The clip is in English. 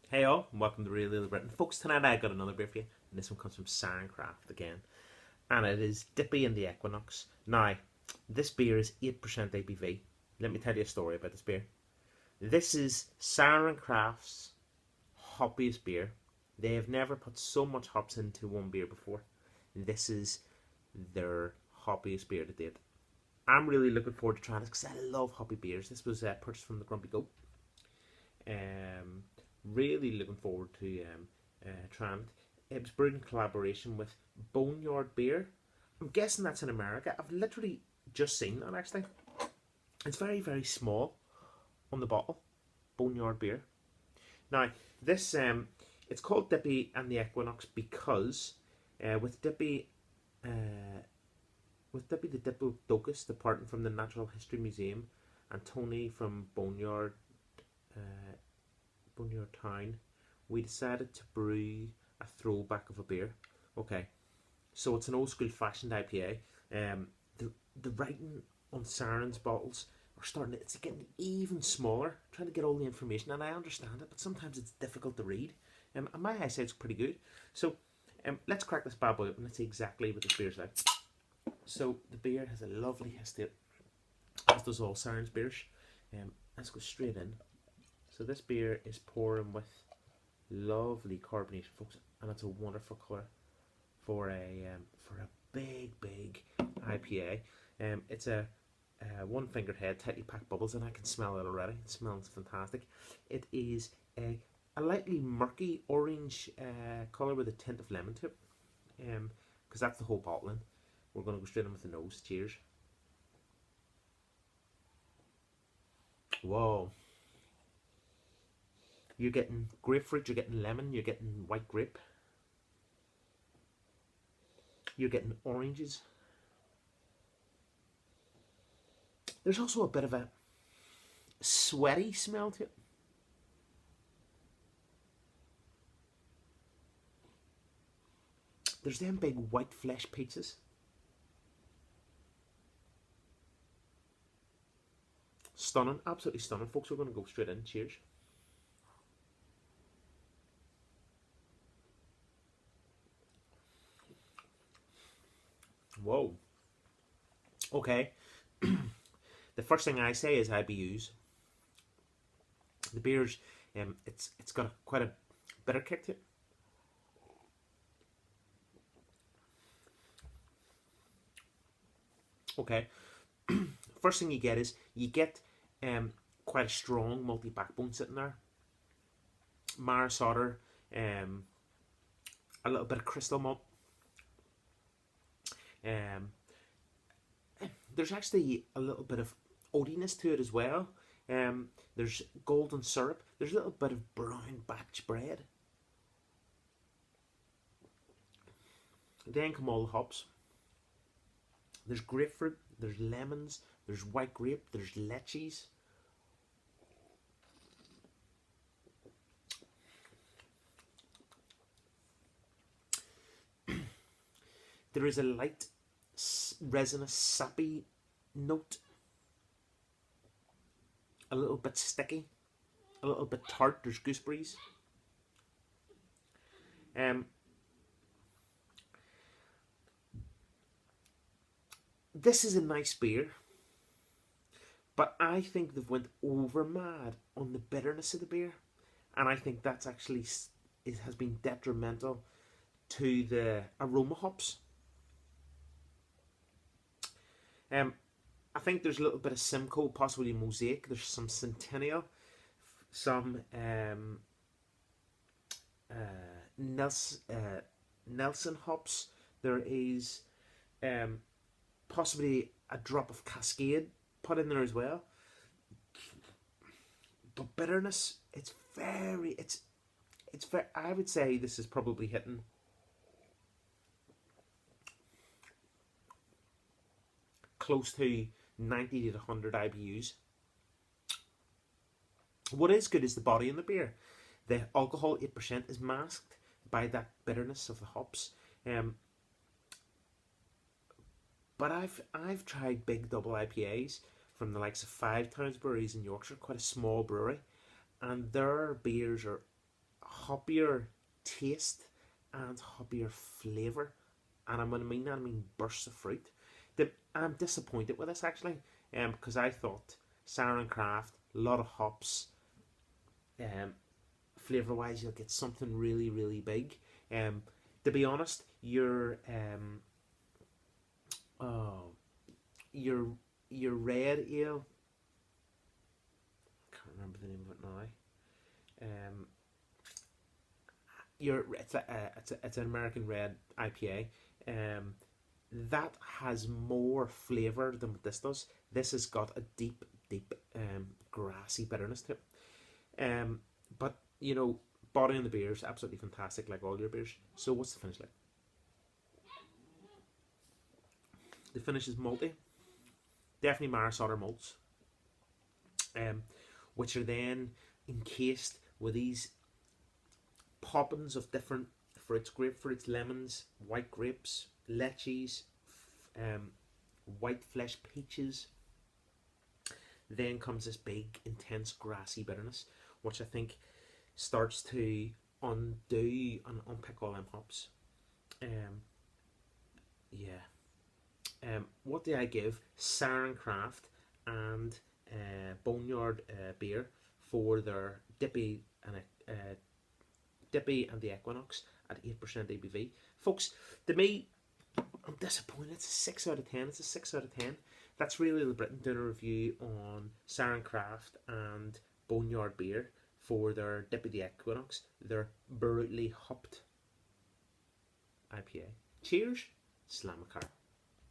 Hey all, and welcome to Real Little Britain. Folks, tonight I got another beer for you, and this one comes from Siren again. And it is Dippy and the Equinox. Now, this beer is 8% ABV. Let me tell you a story about this beer. This is Siren Craft's hoppiest beer. They have never put so much hops into one beer before. This is their hoppiest beer to date. I'm really looking forward to trying this because I love hoppy beers. This was purchased from the Grumpy Goat. Um, Really looking forward to trying it. It was brewed in collaboration with Boneyard Beer. I'm guessing that's in America. I've literally just seen that actually. It's very, very small on the bottle. Boneyard Beer. Now, this it's called Dippy and the Equinox because with Dippy the Diplodocus departing from the Natural History Museum and Tony from Boneyard Town, we decided to brew a throwback of a beer. Okay, so it's an old school fashioned IPA. The writing on Siren's bottles are starting to, it's getting even smaller. I'm trying to get all the information, and I understand it, but sometimes it's difficult to read. And my eyesight's pretty good. So let's crack this bad boy up and let's see exactly what this beer's like. So the beer has a lovely history, as does all Siren's beers. Let's go straight in. So this beer is pouring with lovely carbonation, folks, and it's a wonderful colour for a big IPA. It's a one fingered head, tightly packed bubbles, and I can smell it already. It smells fantastic. It is a lightly murky orange colour with a tint of lemon to it, because that's the whole bottling. We're going to go straight in with the nose. Cheers. Whoa. You're getting grapefruit, you're getting lemon, you're getting white grape, you're getting oranges. There's also a bit of a sweaty smell to it. There's them big white flesh pizzas. Stunning, absolutely stunning. Folks, we're going to go straight in. Cheers. Whoa. Okay. The first thing I say is IBUs. The beer's it's got quite a bitter kick to it. Okay. First thing you get is you get quite a strong multi backbone sitting there. Maris Otter, a little bit of crystal malt. There's actually a little bit of oatiness to it as well. There's golden syrup. There's a little bit of brown batch bread. Then come all the hops. There's grapefruit, there's lemons, there's white grape, there's leches. There is a light resinous sappy note, a little bit sticky, a little bit tart. There's gooseberries. This is a nice beer, but I think they've went over mad on the bitterness of the beer, and I think that's actually it has been detrimental to the aroma hops. I think there's a little bit of Simcoe, possibly Mosaic. There's some Centennial, some Nelson hops. There is possibly a drop of Cascade put in there as well. But bitterness, it's very. I would say this is probably hitting close to 90 to 100 IBUs. What is good is the body in the beer. The alcohol 8% is masked by that bitterness of the hops. But I've tried big double IPAs from the likes of Five Towns Breweries in Yorkshire, quite a small brewery, and their beers are hoppier taste and hoppier flavour. And when I mean that, I mean bursts of fruit. I'm disappointed with this actually, because I thought Siren Craft, a lot of hops, flavour wise, you'll get something really, really big. To be honest, oh, your your red ale, I can't remember the name of it now. It's an American red IPA. That has more flavour than what this does. This has got a deep, deep grassy bitterness to it. But you know, body on the beer is absolutely fantastic, like all your beers. So what's the finish like? The finish is malty, definitely Maris Otter malts, which are then encased with these poppins of different fruits: grapefruits, lemons, white grapes, lychees, white flesh peaches. Then comes this big, intense, grassy bitterness, which I think starts to undo and unpick all them hops. Yeah. What do I give Siren Craft and Boneyard beer for their Dippy and the Equinox at 8% ABV? Folks, to me, I'm disappointed. It's a 6 out of 10. It's a 6 out of 10. That's Really Little Britain doing a review on Siren Craft and Boneyard beer for their Dippy the Equinox, their brutally hopped IPA. Cheers, Slamacar.